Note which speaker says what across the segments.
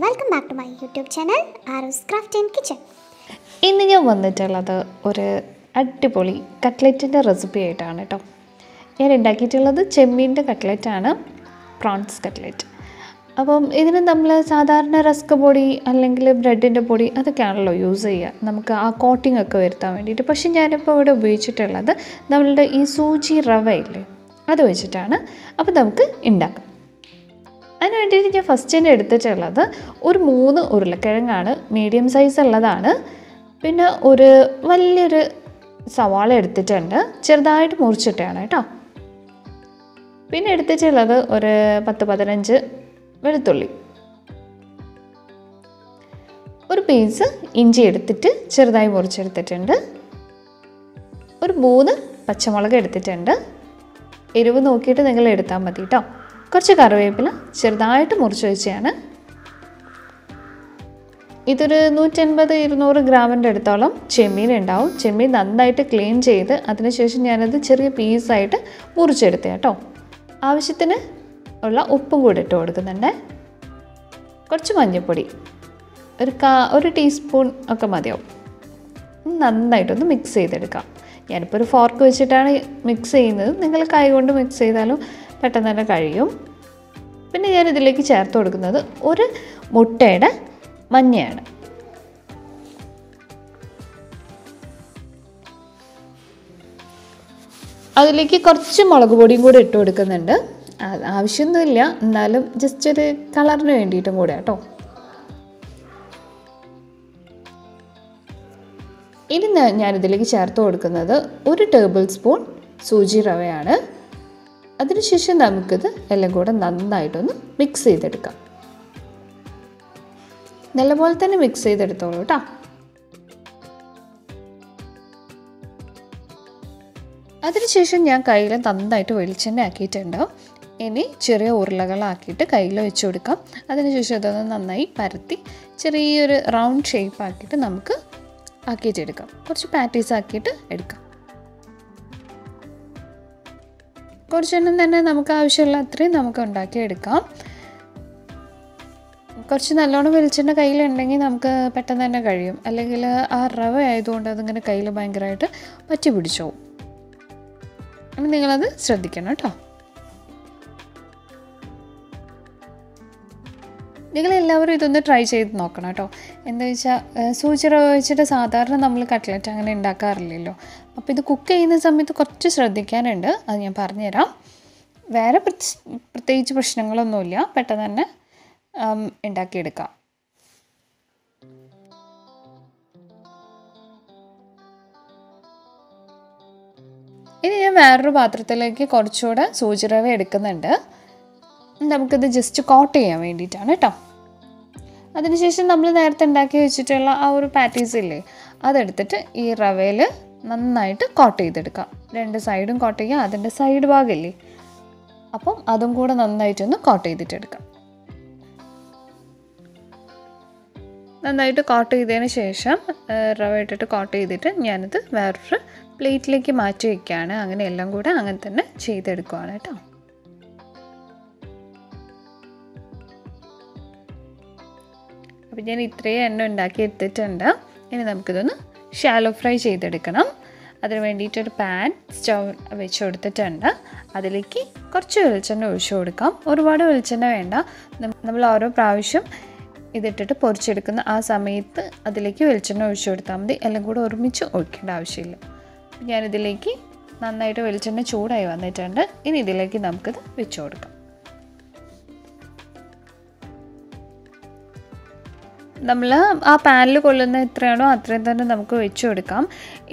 Speaker 1: Welcome back to my YouTube channel arrows craft and kitchen.
Speaker 2: ഇന്ന് ഞാൻ വന്നിട്ടുള്ളത് ഒരു അടിപൊളി കട്ട്ലറ്റിൻ്റെ റെസിപ്പി ആയിട്ടാണ് കേട്ടോ. ഞാൻ ഉണ്ടാക്കിയിട്ടുള്ളത് ചെമ്മീൻ്റെ കട്ട്ലറ്റാണ്, പ്രോൺസ് കട്ട്ലറ്റ്. അപ്പം ഇതിന് നമ്മൾ സാധാരണ റസ്ക് പൊടി അല്ലെങ്കിൽ ബ്രെഡിൻ്റെ പൊടി അതൊക്കെയാണല്ലോ യൂസ് ചെയ്യുക, നമുക്ക് ആ കോട്ടിംഗ് ഒക്കെ വരുത്താൻ വേണ്ടിയിട്ട്. പക്ഷേ ഞാനിപ്പോൾ ഇവിടെ ഉപയോഗിച്ചിട്ടുള്ളത് നമ്മളുടെ ഈ സൂചി റവ ഇല്ലേ, അത് വെച്ചിട്ടാണ്. അപ്പോൾ നമുക്ക് ഉണ്ടാക്കാം. അതിന് വേണ്ടിയിട്ട് ഞാൻ ഫസ്റ്റ് തന്നെ എടുത്തിട്ടുള്ളത് ഒരു 3 ഉരുളക്കിഴങ്ങാണ്, മീഡിയം സൈസ് ഉള്ളതാണ്. പിന്നെ ഒരു വലിയൊരു സവാള എടുത്തിട്ടുണ്ട്, ചെറുതായിട്ട് മുറിച്ചിട്ടാണ് കേട്ടോ. പിന്നെ എടുത്തിട്ടുള്ളത് ഒരു 10-15 വെളുത്തുള്ളി, ഒരു പീസ് ഇഞ്ചി എടുത്തിട്ട് ചെറുതായി മുറിച്ചെടുത്തിട്ടുണ്ട്, ഒരു 3 പച്ചമുളക് എടുത്തിട്ടുണ്ട്. എരിവ് നോക്കിയിട്ട് നിങ്ങൾ എടുത്താൽ മതി കേട്ടോ. കുറച്ച് കറിവേപ്പില ചെറുതായിട്ട് മുറിച്ച് വെച്ചാണ്. ഇതൊരു 150-200 ഗ്രാമിൻ്റെ അടുത്തോളം ചെമ്മീൻ ഉണ്ടാവും. ചെമ്മീൻ നന്നായിട്ട് ക്ലീൻ ചെയ്ത് അതിനുശേഷം ഞാനത് ചെറിയ പീസായിട്ട് മുറിച്ചെടുത്ത കേട്ടോ. ആവശ്യത്തിന് ഉള്ള ഉപ്പും കൂടി ഇട്ട് കൊടുക്കുന്നുണ്ട്. കുറച്ച് മഞ്ഞൾപ്പൊടി ഒരു ടീസ്പൂൺ ഒക്കെ മതിയാവും. നന്നായിട്ടൊന്ന് മിക്സ് ചെയ്തെടുക്കാം. ഞാനിപ്പോൾ ഒരു ഫോർക്ക് വെച്ചിട്ടാണ് മിക്സ് ചെയ്യുന്നത്, നിങ്ങൾ കൈ കൊണ്ട് മിക്സ് ചെയ്താലും പെട്ടെന്ന് തന്നെ കഴിയും. പിന്നെ ഞാനിതിലേക്ക് ചേർത്ത് കൊടുക്കുന്നത് ഒരു മുട്ടയുടെ മഞ്ഞയാണ്. അതിലേക്ക് കുറച്ച് മുളക് പൊടിയും കൂടി ഇട്ട് കൊടുക്കുന്നുണ്ട്. ആവശ്യമൊന്നുമില്ല, എന്നാലും ജസ്റ്റ് ഒരു കളറിന് വേണ്ടിയിട്ടും കൂടെ കേട്ടോ. ഇനി ഞാനിതിലേക്ക് ചേർത്ത് കൊടുക്കുന്നത് ഒരു ടേബിൾ സ്പൂൺ സൂചി റവയാണ്. അതിനുശേഷം നമുക്കിത് എല്ലാം കൂടെ നന്നായിട്ടൊന്ന് മിക്സ് ചെയ്തെടുക്കാം. നല്ലപോലെ തന്നെ മിക്സ് ചെയ്തെടുത്തോളൂ കേട്ടോ. അതിനുശേഷം ഞാൻ കയ്യിൽ നന്നായിട്ട് വെളിച്ചെണ്ണ ആക്കിയിട്ടുണ്ട്. ഇനി ചെറിയ ഉരുളകളാക്കിയിട്ട് കയ്യിൽ വെച്ച് കൊടുക്കാം. അതിനുശേഷം ഇതൊന്ന് നന്നായി പരത്തി ചെറിയൊരു റൗണ്ട് ഷേപ്പ് ആക്കിയിട്ട് നമുക്ക് ആക്കിയിട്ടെടുക്കാം. കുറച്ച് പാറ്റീസ് ആക്കിയിട്ട് എടുക്കാം. കുറച്ചെണ്ണം തന്നെ നമുക്ക് ആവശ്യമുള്ള അത്രയും നമുക്ക് ഉണ്ടാക്കിയെടുക്കാം. കുറച്ച് നല്ലോണം വെളിച്ചെണ്ണ കയ്യിലുണ്ടെങ്കിൽ നമുക്ക് പെട്ടെന്ന് തന്നെ കഴിയും. അല്ലെങ്കിൽ ആ റവ ആയതുകൊണ്ട് അതിങ്ങനെ കയ്യിൽ ഭയങ്കരമായിട്ട് പറ്റി പിടിച്ചോവും. അപ്പം നിങ്ങളത് ശ്രദ്ധിക്കണം കേട്ടോ. നിങ്ങളെല്ലാവരും ഇതൊന്ന് ട്രൈ ചെയ്ത് നോക്കണം കേട്ടോ. എന്താ വെച്ചാൽ സൂചി റവ വെച്ചിട്ട് സാധാരണ നമ്മൾ കട്ട്ലറ്റ് അങ്ങനെ ഉണ്ടാക്കാറില്ലല്ലോ. അപ്പോൾ ഇത് കുക്ക് ചെയ്യുന്ന സമയത്ത് കുറച്ച് ശ്രദ്ധിക്കാനുണ്ട്, അത് ഞാൻ പറഞ്ഞുതരാം. വേറെ പ്രത്യേകിച്ച് പ്രശ്നങ്ങളൊന്നുമില്ല, പെട്ടെന്ന് തന്നെ ഉണ്ടാക്കിയെടുക്കാം. ഇനി ഞാൻ വേറൊരു പാത്രത്തിലേക്ക് കുറച്ചുകൂടെ സൂചി റവ എടുക്കുന്നുണ്ട്. നമുക്കിത് ജസ്റ്റ് കോട്ട് ചെയ്യാൻ വേണ്ടിയിട്ടാണ് കേട്ടോ. അതിനുശേഷം നമ്മൾ നേരത്തെ ഉണ്ടാക്കി വെച്ചിട്ടുള്ള ആ ഒരു പാറ്റീസ് ഇല്ലേ, അതെടുത്തിട്ട് ഈ റവയിൽ നന്നായിട്ട് കോട്ട് ചെയ്തെടുക്കാം. 2 സൈഡും കോട്ട് ചെയ്യുക. അതിൻ്റെ സൈഡ് ഭാഗമില്ലേ, അപ്പം അതും കൂടെ നന്നായിട്ടൊന്ന് കോട്ട് ചെയ്തിട്ടെടുക്കാം. നന്നായിട്ട് കോട്ട് ചെയ്തതിന് ശേഷം റവ ഇട്ടിട്ട് കോട്ട് ചെയ്തിട്ട് ഞാനിത് വേറൊരു പ്ലേറ്റിലേക്ക് മാറ്റി വയ്ക്കുകയാണ്. അങ്ങനെ എല്ലാം കൂടെ അങ്ങനെ തന്നെ ചെയ്തെടുക്കുകയാണ് കേട്ടോ. അപ്പോൾ ഞാൻ ഇത്രയും എണ്ണ ഉണ്ടാക്കി എടുത്തിട്ടുണ്ട്. ഇനി നമുക്കിതൊന്ന് ഷാലോ ഫ്രൈ ചെയ്തെടുക്കണം. അതിന് വേണ്ടിയിട്ടൊരു പാൻ സ്റ്റൗ വെച്ച് കൊടുത്തിട്ടുണ്ട്. അതിലേക്ക് കുറച്ച് വെളിച്ചെണ്ണ ഒഴിച്ചു കൊടുക്കാം. ഒരുപാട് വെളിച്ചെണ്ണ വേണ്ട. നമ്മൾ ഓരോ പ്രാവശ്യം ഇതിട്ടിട്ട് പൊരിച്ചെടുക്കുന്ന ആ സമയത്ത് അതിലേക്ക് വെളിച്ചെണ്ണ ഒഴിച്ചു കൊടുത്താൽ മതി. എല്ലാം കൂടെ ഒരുമിച്ച് ഒഴിക്കേണ്ട ആവശ്യമില്ല. ഞാനിതിലേക്ക് നന്നായിട്ട് വെളിച്ചെണ്ണ ചൂടായി വന്നിട്ടുണ്ട്. ഇനി ഇതിലേക്ക് നമുക്കിത് വെച്ച് കൊടുക്കാം. നമ്മൾ ആ പാനിൽ കൊള്ളുന്ന എത്രയാണോ അത്രയും തന്നെ നമുക്ക് വെച്ച് കൊടുക്കാം.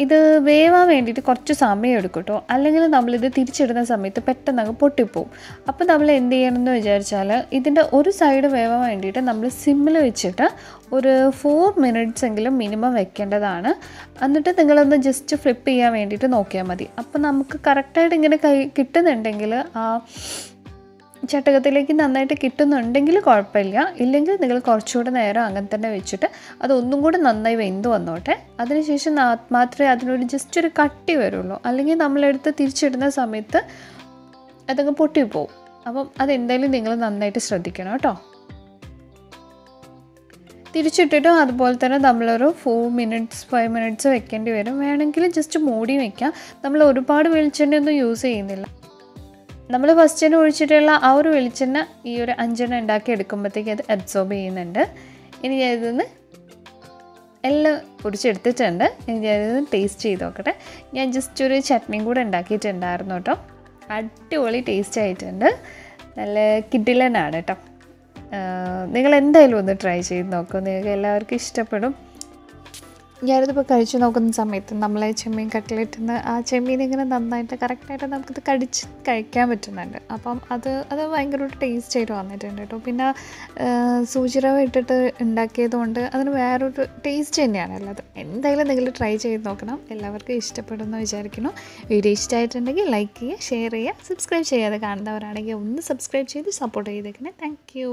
Speaker 2: ഇത് വേവാൻ വേണ്ടിയിട്ട് കുറച്ച് സമയം എടുക്കും കേട്ടോ. അല്ലെങ്കിൽ നമ്മളിത് തിരിച്ചിടുന്ന സമയത്ത് പെട്ടെന്ന് അങ്ങ് പൊട്ടിപ്പോവും. അപ്പോൾ നമ്മൾ എന്ത് ചെയ്യണമെന്ന് വിചാരിച്ചാൽ ഇതിൻ്റെ ഒരു സൈഡ് വേവാൻ വേണ്ടിയിട്ട് നമ്മൾ സിമ്മിൽ വെച്ചിട്ട് ഒരു 4 മിനിറ്റ്സ് എങ്കിലും മിനിമം വെക്കേണ്ടതാണ്. എന്നിട്ട് നിങ്ങളൊന്ന് ജസ്റ്റ് ഫ്ലിപ്പ് ചെയ്യാൻ വേണ്ടിയിട്ട് നോക്കിയാൽ മതി. അപ്പോൾ നമുക്ക് കറക്റ്റായിട്ട് ഇങ്ങനെ കിട്ടുന്നുണ്ടെങ്കിൽ ആ ചട്ടകത്തിലേക്ക് നന്നായിട്ട് കിട്ടുന്നുണ്ടെങ്കിൽ കുഴപ്പമില്ല. ഇല്ലെങ്കിൽ നിങ്ങൾ കുറച്ചുകൂടെ നേരം അങ്ങനെ തന്നെ വെച്ചിട്ട് അതൊന്നും കൂടെ നന്നായി വെന്ത് വന്നോട്ടെ. അതിനുശേഷം മാത്രമേ അതിനൊരു ജസ്റ്റ് ഒരു കട്ടി വരുള്ളൂ. അല്ലെങ്കിൽ നമ്മളെടുത്ത് തിരിച്ചിടുന്ന സമയത്ത് അതങ്ങ് പൊട്ടിപ്പോവും. അപ്പം അതെന്തായാലും നിങ്ങൾ നന്നായിട്ട് ശ്രദ്ധിക്കണം കേട്ടോ. തിരിച്ചിട്ടിട്ടും അതുപോലെ തന്നെ നമ്മളൊരു 5 മിനിറ്റ്സ് വെക്കേണ്ടി വരും. വേണമെങ്കിൽ ജസ്റ്റ് മൂടി വയ്ക്കാം. നമ്മൾ ഒരുപാട് വെളിച്ചെണ്ണയൊന്നും യൂസ് ചെയ്യുന്നില്ല. നമ്മൾ ഫസ്റ്റ് തന്നെ ഒഴിച്ചിട്ടുള്ള ആ ഒരു വെളിച്ചെണ്ണ ഈ ഒരു 5 ഉണ്ടാക്കി എടുക്കുമ്പോഴത്തേക്ക് അത് അബ്സോർബ് ചെയ്യുന്നുണ്ട്. ഇനി ഞാൻ ഇതൊന്ന് എല്ലാം പൊടിച്ചെടുത്തിട്ടുണ്ട്. ഇനി ഞാനിത് ടേസ്റ്റ് ചെയ്ത് നോക്കട്ടെ. ഞാൻ ജസ്റ്റ് ഒരു ചട്നിയും കൂടെ ഉണ്ടാക്കിയിട്ടുണ്ടായിരുന്നു കേട്ടോ. അടിപൊളി ടേസ്റ്റ് ആയിട്ടുണ്ട്. നല്ല കിടിലനാണ് കേട്ടോ. നിങ്ങൾ എന്തായാലും ഒന്ന് ട്രൈ ചെയ്ത് നോക്കും. നിങ്ങൾക്ക് എല്ലാവർക്കും ഇഷ്ടപ്പെടും. ഞാനിതിപ്പോൾ കഴിച്ച് നോക്കുന്ന സമയത്ത് നമ്മളെ ചെമ്മീൻ കട്ട്ലറ്റിൽ നിന്ന് ആ ചെമ്മീൻ ഇങ്ങനെ നന്നായിട്ട് കറക്റ്റായിട്ട് നമുക്കിത് കടിച്ച് കഴിക്കാൻ പറ്റുന്നുണ്ട്. അപ്പം അത് ഭയങ്കര ഒരു ടേസ്റ്റ് ആയിട്ട് വന്നിട്ടുണ്ട് കേട്ടോ. പിന്നെ സൂചിറവ ഇട്ടിട്ട് ഉണ്ടാക്കിയതുകൊണ്ട് അതിന് വേറൊരു ടേസ്റ്റ് തന്നെയാണ് ഉള്ളത്. എന്തായാലും നിങ്ങൾ ട്രൈ ചെയ്ത് നോക്കണം. എല്ലാവർക്കും ഇഷ്ടപ്പെടുമെന്ന് വിചാരിക്കുന്നു. വീഡിയോ ഇഷ്ടമായിട്ടുണ്ടെങ്കിൽ ലൈക്ക് ചെയ്യുക, ഷെയർ ചെയ്യുക, സബ്സ്ക്രൈബ് ചെയ്യാതെ കാണുന്നവരാണെങ്കിൽ ഒന്ന് സബ്സ്ക്രൈബ് ചെയ്ത് സപ്പോർട്ട് ചെയ്തേക്കണേ. Thank you.